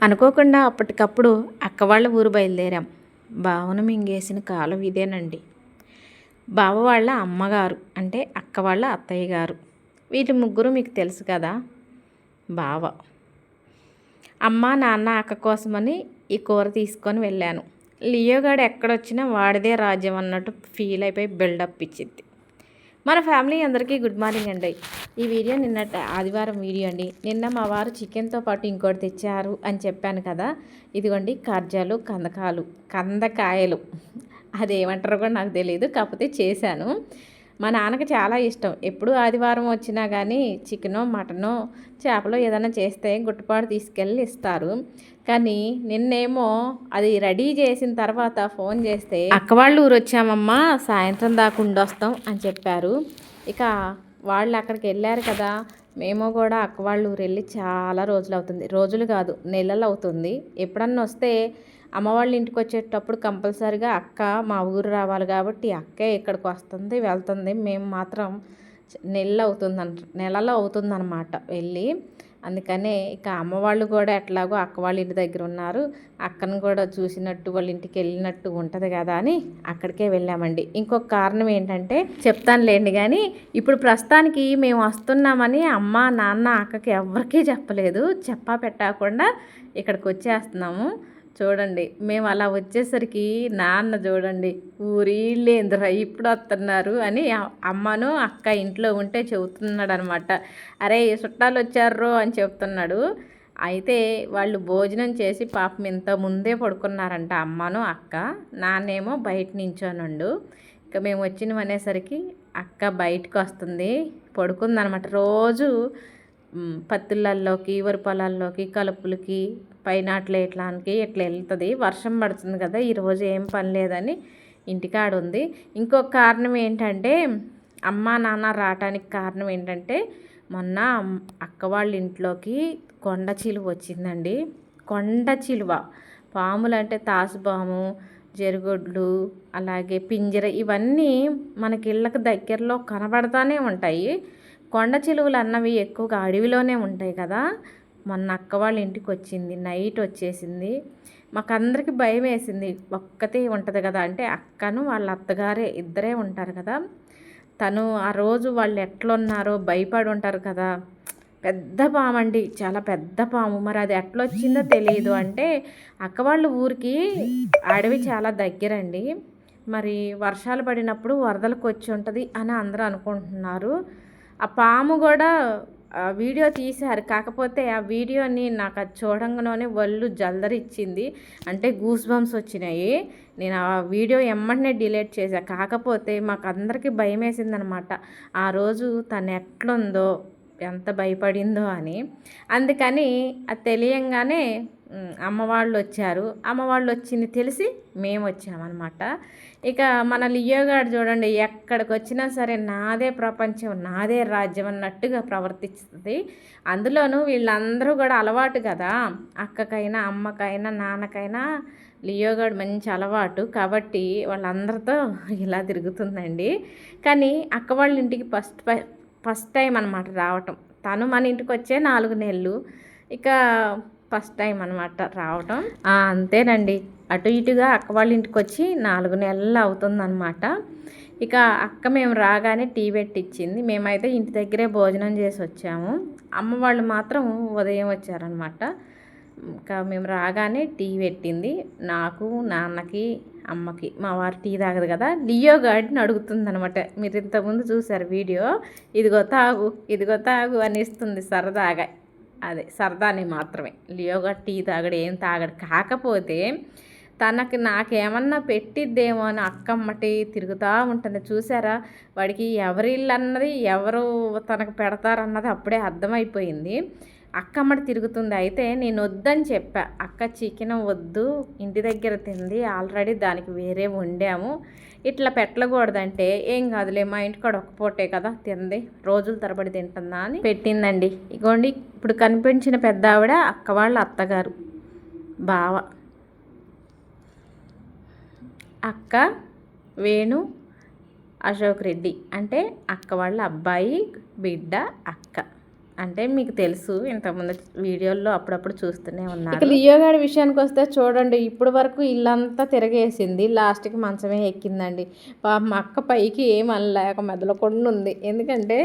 అనుకోకుండా అప్పటికప్పుడు అక్క వాళ్ళ ఊరు బయలుదేరాం. బావను మింగేసిన కాలం ఇదేనండి. బావ వాళ్ళ అమ్మగారు అంటే అక్క వాళ్ళ అత్తయ్య గారు, వీళ్ళు ముగ్గురు మీకు తెలుసు కదా. బావ అమ్మ నాన్న అక్క కోసమని ఈ కూర తీసుకొని వెళ్ళాను. లియోగాడు ఎక్కడొచ్చినా వాడిదే రాజ్యం అన్నట్టు ఫీల్ అయిపోయి బిల్డప్ ఇచ్చింది. మన ఫ్యామిలీ అందరికీ గుడ్ మార్నింగ్ అండి. ఈ వీడియో నిన్నటి ఆదివారం వీడియో అండి. నిన్న మా వారు చికెన్తో పాటు ఇంకోటి తెచ్చారు అని చెప్పాను కదా. ఇదిగోండి కర్జాలు, కందకాయలు అదేమంటారో కూడా నాకు తెలియదు, కాకపోతే చేశాను. మా నాన్నకి చాలా ఇష్టం. ఎప్పుడు ఆదివారం వచ్చినా కానీ చికెనో మటనో చేపలో ఏదైనా చేస్తే గుట్టపాటు తీసుకెళ్ళి ఇస్తారు. కానీ నిన్నేమో అది రెడీ చేసిన తర్వాత ఫోన్ చేస్తే అక్క వాళ్ళు ఊరు వచ్చామమ్మా, సాయంత్రం దాకా ఉండొస్తాం అని చెప్పారు. ఇక వాళ్ళు అక్కడికి వెళ్ళారు కదా, మేము కూడా అక్క వాళ్ళ ఊరు వెళ్ళి చాలా రోజులు అవుతుంది. రోజులు కాదు, నెలలు అవుతుంది. ఎప్పుడన్నా వస్తే అమ్మ వాళ్ళ ఇంటికి వచ్చేటప్పుడు కంపల్సరీగా అక్క మా ఊరు రావాలి కాబట్టి అక్కే ఇక్కడికి వస్తుంది వెళ్తుంది. మేము మాత్రం నెలలో అవుతుందన్నమాట వెళ్ళి. అందుకనే ఇక అమ్మ వాళ్ళు కూడా ఎట్లాగో అక్క వాళ్ళ ఇంటి దగ్గర ఉన్నారు, అక్కను కూడా చూసినట్టు వాళ్ళ ఇంటికి వెళ్ళినట్టు ఉంటుంది కదా అని అక్కడికే వెళ్ళామండి. ఇంకొక కారణం ఏంటంటే చెప్తానులేండి, కానీ ఇప్పుడు ప్రస్తుతానికి మేము వస్తున్నామని అమ్మ నాన్న అక్కకి ఎవరికీ చెప్పలేదు. చెప్పా పెట్టకుండా ఇక్కడికి వచ్చేస్తున్నాము. చూడండి, మేము అలా వచ్చేసరికి నాన్న చూడండి ఊరిళ్ళేంద్రా ఇప్పుడు వస్తున్నారు అని అమ్మను అక్క ఇంట్లో ఉంటే చెబుతున్నాడు అనమాట. అరే చుట్టాలు వచ్చారు అని చెప్తున్నాడు. అయితే వాళ్ళు భోజనం చేసి పాపం ఇంత ముందే పడుకున్నారంట అమ్మను అక్క. నాన్నేమో బయట నించోనుండు. ఇక మేము వచ్చినవనేసరికి అక్క బయటకు వస్తుంది, పడుకుందనమాట. రోజు పత్తులల్లోకి వరి పొలాల్లోకి కలుపులకి పైనాట్లు ఇట్లానికి ఇట్లా వెళ్తుంది. వర్షం పడుతుంది కదా, ఈరోజు ఏం పని లేదని ఇంటికాడ ఉంది. ఇంకొక కారణం ఏంటంటే అమ్మ నాన్న రావటానికి కారణం ఏంటంటే మొన్న అక్క వాళ్ళ ఇంట్లోకి కొండ చిలువ వచ్చిందండి. కొండ చిలువ పాములు అంటే తాసుపాము, జరుగొడ్లు, అలాగే పింజర, ఇవన్నీ మనకి ఇళ్ళకి దగ్గరలో కనబడతానే ఉంటాయి. కొండ చిలువలు అన్నవి ఎక్కువగా అడవిలోనే ఉంటాయి కదా. మొన్న అక్క వాళ్ళ ఇంటికి వచ్చింది, నైట్ వచ్చేసింది. మాకందరికి భయం వేసింది. ఒక్కతే ఉంటుంది కదా, అంటే అక్కను వాళ్ళ అత్తగారే ఇద్దరే ఉంటారు కదా. తను ఆ రోజు వాళ్ళు ఎట్లున్నారో భయపడి ఉంటారు కదా. పెద్ద పాము అండి, చాలా పెద్ద పాము. మరి అది ఎట్లా వచ్చిందో తెలియదు. అంటే అక్క వాళ్ళ ఊరికి అడవి చాలా దగ్గరండి. మరి వర్షాలు పడినప్పుడు వరదలకు వచ్చి ఉంటుంది అని అందరూ అనుకుంటున్నారు. ఆ పాము కూడా వీడియో తీశారు. కాకపోతే ఆ వీడియోని నాకు అది చూడంగానే ఒళ్ళు జల్దరిచ్చింది, అంటే గూస్ బంప్స్ వచ్చినాయి. నేను ఆ వీడియో ఎమ్మటనే డిలీట్ చేశా. కాకపోతే మాకు అందరికీ భయం వేసిందనమాట ఆ రోజు. తను ఎట్లుందో ఎంత భయపడిందో అని. అందుకని అది తెలియంగానే అమ్మవాళ్ళు వచ్చారు. అమ్మవాళ్ళు వచ్చింది తెలిసి మేము వచ్చామన్నమాట. ఇక మన లియోగాడు చూడండి, ఎక్కడికి వచ్చినా సరే నాదే ప్రపంచం నాదే రాజ్యం అన్నట్టుగా ప్రవర్తిస్తుంది. అందులోనూ వీళ్ళందరూ కూడా అలవాటు కదా, అక్కకైనా అమ్మకైనా నాన్నకైనా లియోగాడు మంచి అలవాటు కాబట్టి వాళ్ళందరితో ఇలా తిరుగుతుందండి. కానీ అక్క వాళ్ళ ఇంటికి ఫస్ట్ టైం అనమాట రావటం. తను మన ఇంటికి వచ్చే 4 నెలలు, ఇక ఫస్ట్ టైం అనమాట రావటం. అంతేనండి, అటు ఇటుగా అక్క వాళ్ళ ఇంటికి వచ్చి 4 నెలలు అవుతుందన్నమాట. ఇక అక్క మేము రాగానే టీ పెట్టించింది. మేమైతే ఇంటి దగ్గరే భోజనం చేసి వచ్చాము. అమ్మ వాళ్ళు మాత్రం ఉదయం వచ్చారనమాట. ఇంకా మేము రాగానే టీ పెట్టింది నాకు, నాన్నకి, అమ్మకి. మా వారు టీ తాగదు కదా. లియో గాడిని అడుగుతుంది అనమాట. మీరు ఇంతకుముందు చూసారు వీడియో. ఇదిగో తాగు ఇదిగో తాగు అని ఇస్తుంది సరదాగా. అదే సరదాని మాత్రమే. లియో గాడు టీ తాగడు, ఏం తాగడు. కాకపోతే తనకి నాకేమన్నా పెట్టిద్దేమో అని అక్కమ్మటి తిరుగుతూ ఉంటుంది. చూసారా, వాడికి ఎవరిల్లు అన్నది ఎవరు తనకు పెడతారన్నది అప్పుడే అర్థమైపోయింది. అక్కమ్మటి తిరుగుతుంది. అయితే నేను వద్దని చెప్పా, అక్క చికెన్ వద్దు, ఇంటి దగ్గర తింది ఆల్రెడీ, దానికి వేరే వండాము, ఇట్లా పెట్టకూడదంటే ఏం కాదులే మా ఇంటికాడ ఒక్క పూటే కదా తింది, రోజుల తరబడి తింటుందా అని పెట్టిందండి. ఇగోండి ఇప్పుడు కనిపించిన పెద్ద ఆవిడ అక్క వాళ్ళ అత్తగారు, బావ, అక్క వేణు అశోక్ రెడ్డి అంటే అక్క వాళ్ళ అబ్బాయి బిడ్డ అక్క అంటే మీకు తెలుసు, ఇంతకుముందు వీడియోల్లో అప్పుడప్పుడు చూస్తూనే ఉన్నారు. ఇక లియో గారి విషయానికి వస్తే చూడండి, ఇప్పుడు వరకు ఇల్లంతా తిరగేసింది, లాస్ట్కి మంచమే ఎక్కిందండి. మా అక్క పైకి ఏమనలేక మెదలకుండా ఉంది. ఎందుకంటే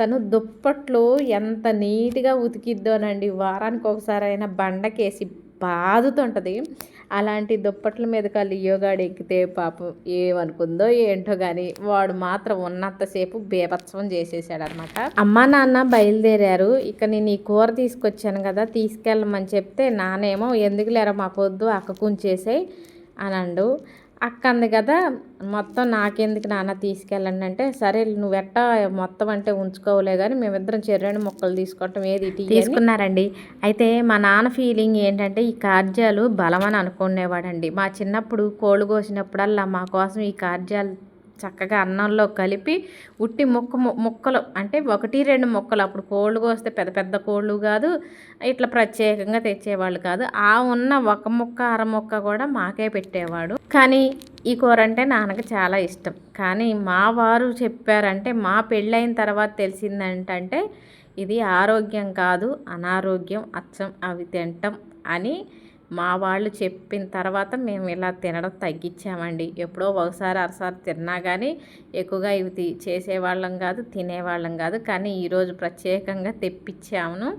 తను దుప్పట్లు ఎంత నీట్గా ఉతికిద్దోనండి, వారానికి ఒకసారి అయినా బండకేసి బాదుతుంటుంది. అలాంటి దుప్పట్ల మీదకి లియోగాడు ఎక్కితే పాపం ఏమనుకుందో ఏంటో కానీ వాడు మాత్రం ఉన్నంతసేపు బీభత్సం చేసేసాడనమాట. అమ్మా నాన్న బయలుదేరారు. ఇక నేను ఈ కూర తీసుకొచ్చాను కదా, తీసుకెళ్ళమని చెప్తే నానేమో ఎందుకు లేరా మాకు వద్దు, అక్కకు ఉంచేసేయ్ అని అండు. అక్క అంది కదా, మొత్తం నాకెందుకు నాన్న తీసుకెళ్ళండి అంటే, సరే నువ్వెట్ట మొత్తం అంటే ఉంచుకోవలే కానీ మేమిద్దరం చెర్రెండు మొక్కలు తీసుకోవటం ఏది తీసుకున్నారండి. అయితే మా నాన్న ఫీలింగ్ ఏంటంటే ఈ కార్జాలు బలమని అనుకునేవాడండి. మా చిన్నప్పుడు కోళ్ళు కోసినప్పుడల్లా మా కోసం ఈ కార్జాలు చక్కగా అన్నంలో కలిపి ఉట్టి ముక్కలు అంటే 1-2 ముక్కలు, అప్పుడు కోళ్ళు కోస్తే పెద్ద పెద్ద కోళ్ళు కాదు, ఇట్లా ప్రత్యేకంగా తెచ్చేవాళ్ళు కాదు. ఆ ఉన్న 1 ముక్క 1/2 ముక్క కూడా మాకే పెట్టేవాడు. కానీ ఈ కూర అంటే నాన్నకి చాలా ఇష్టం. కానీ మా వారు చెప్పారంటే, మా పెళ్ళైన తర్వాత తెలిసిందంటే ఇది ఆరోగ్యం కాదు అనారోగ్యం, అచ్చం అవి తింటాం అని మా వాళ్ళు చెప్పిన తర్వాత మేము ఇలా తినడం తగ్గించామండి. ఎప్పుడో ఒకసారి అరసారి తిన్నా కానీ ఎక్కువగా ఇవి చేసేవాళ్ళం కాదు, తినేవాళ్ళం కాదు. కానీ ఈరోజు ప్రత్యేకంగా తెప్పించాము,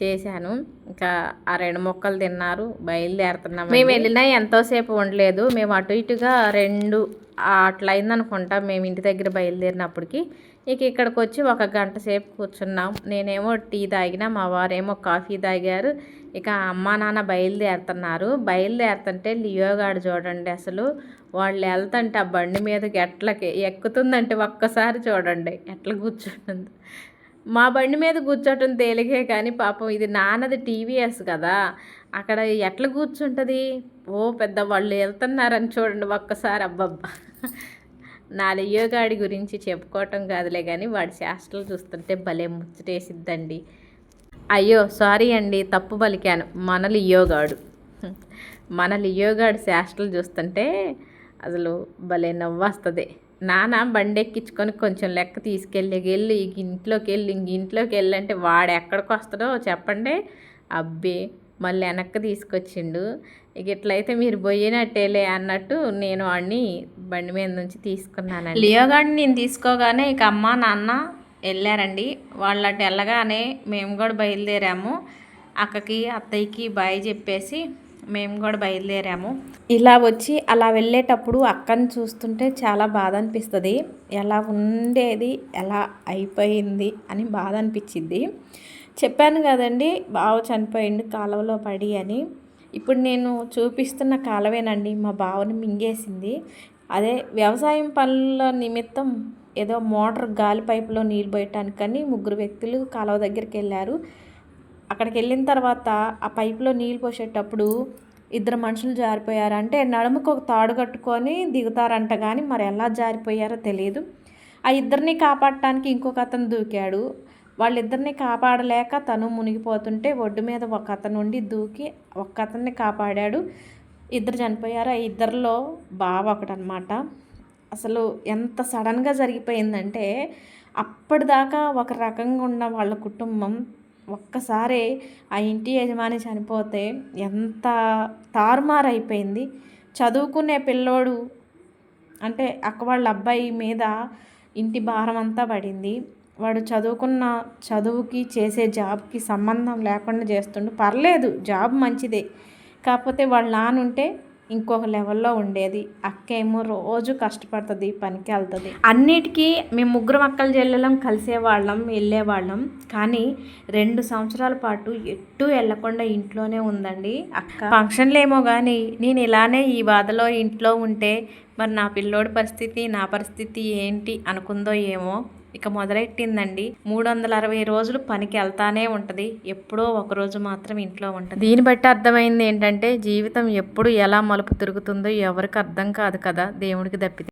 చేశాను. ఇంకా ఆ 2 ముక్కలు తిన్నారు, బయలుదేరుతున్నాము. మేము వెళ్ళినా ఎంతోసేపు ఉండలేదు, మేము అటు ఇటుగా 2 అట్లా అయిందనుకుంటా మేము ఇంటి దగ్గర బయలుదేరినప్పటికి. ఇక ఇక్కడికి వచ్చి 1 గంట సేపు కూర్చున్నాం. నేనేమో టీ తాగిన, మా వారేమో కాఫీ తాగారు. ఇక అమ్మా నాన్న బయలుదేరుతుంటే లియోగాడు చూడండి, అసలు వాళ్ళు వెళ్తుంటే ఆ బండి మీదకి ఎట్లకి ఎక్కుతుందంటే ఒక్కసారి చూడండి ఎట్లా కూర్చుంటుంది. మా బండి మీద కూర్చోటం తేలికే కానీ పాపం ఇది నాన్నది టీవీఎస్ కదా, అక్కడ ఎట్లా కూర్చుంటుంది. ఓ పెద్ద వాళ్ళు వెళ్తున్నారని చూడండి ఒక్కసారి. అబ్బబ్బా, నా లియోగాడి గురించి చెప్పుకోవటం కాదులే కానీ వాడి చేష్టలు చూస్తుంటే భలే ముచ్చటేసిద్దండి. అయ్యో సారీ అండి, తప్పు పలికాను, మన లియోగాడు చేష్టలు చూస్తుంటే అసలు భలే నవ్వొస్తుంది. నాన్న బండి ఎక్కించుకొని కొంచెం లెక్క తీసుకెళ్ళి ఇంట్లోకి వెళ్ళంటే వాడు ఎక్కడికి వస్తాడో చెప్పండి. అబ్బే మళ్ళీ వెనక్కి తీసుకొచ్చిండు. ఇక ఇట్లయితే మీరు పోయినట్టేలే అన్నట్టు నేను వాడిని బండి మీద నుంచి తీసుకున్నానండి. లియోగాడిని నేను తీసుకోగానే ఇక అమ్మ నాన్న వెళ్ళారండి. వాళ్ళు అటు వెళ్ళగానే మేము కూడా బయలుదేరాము. అక్కకి అత్తయ్యకి బాయ్ చెప్పేసి మేము కూడా బయలుదేరాము. ఇలా వచ్చి అలా వెళ్ళేటప్పుడు అక్కని చూస్తుంటే చాలా బాధ అనిపిస్తుంది. ఎలా ఉండేది ఎలా అయిపోయింది అని బాధ అనిపించింది. చెప్పాను కదండి బావ చనిపోయిండు కాలువలో పడి అని. ఇప్పుడు నేను చూపిస్తున్న కాలువేనండి మా బావని మింగేసింది. అదే వ్యవసాయం పనుల నిమిత్తం ఏదో మోటార్ గాలి పైపులో నీళ్ళు పోయటానికని 3 వ్యక్తులు కాలువ దగ్గరికి వెళ్ళారు. అక్కడికి వెళ్ళిన తర్వాత ఆ పైపులో నీళ్ళు పోసేటప్పుడు 2 మనుషులు జారిపోయారు. అంటే నడుముకు ఒక తాడు కట్టుకొని దిగుతారంట, కానీ మరి ఎలా జారిపోయారో తెలియదు. ఆ 2ని కాపాడటానికి ఇంకొక అతను దూకాడు. వాళ్ళిద్దరిని కాపాడలేక తను మునిగిపోతుంటే ఒడ్డు మీద ఒక అతను ఉండి దూకి ఒక అతన్ని కాపాడాడు. 2 చనిపోయారు. ఆ 2లో బావ ఒకటనమాట. అసలు ఎంత సడన్గా జరిగిపోయిందంటే అప్పటిదాకా ఒక రకంగా ఉన్న వాళ్ళ కుటుంబం ఒక్కసారి ఆ ఇంటి యజమాని చనిపోతే ఎంత తారుమారైపోయింది. చదువుకునే పిల్లోడు అంటే అక్క వాళ్ళ అబ్బాయి మీద ఇంటి భారం అంతా పడింది. వాడు చదువుకున్న చదువుకి చేసే జాబ్కి సంబంధం లేకుండా చేస్తుండు. పర్లేదు జాబ్ మంచిదే, కాకపోతే వాళ్ళ నాన్న ఉంటే ఇంకొక లెవెల్లో ఉండేది. అక్క ఏమో రోజు కష్టపడుతుంది, పనికి వెళ్తుంది. అన్నిటికీ మేము 3 అక్కల చెల్లెలం కలిసేవాళ్ళం, వెళ్ళేవాళ్ళం. కానీ 2 సంవత్సరాల పాటు ఎటు వెళ్ళకుండా ఇంట్లోనే ఉందండి అక్క. ఫంక్షన్లు ఏమో కానీ నేను ఇలానే ఈ బాధలో ఇంట్లో ఉంటే మరి నా పిల్లోడి పరిస్థితి నా పరిస్థితి ఏంటి అనుకుందో ఏమో. ఇక మొదలెట్టిందండి. 360 రోజులు పనికి వెళ్తానే ఉంటుంది, ఎప్పుడో ఒకరోజు మాత్రం ఇంట్లో ఉంటుంది. దీన్ని బట్టి అర్థమైంది ఏంటంటే జీవితం ఎప్పుడు ఎలా మలుపు తిరుగుతుందో ఎవరికి అర్థం కాదు కదా, దేవుడికి తప్పితే.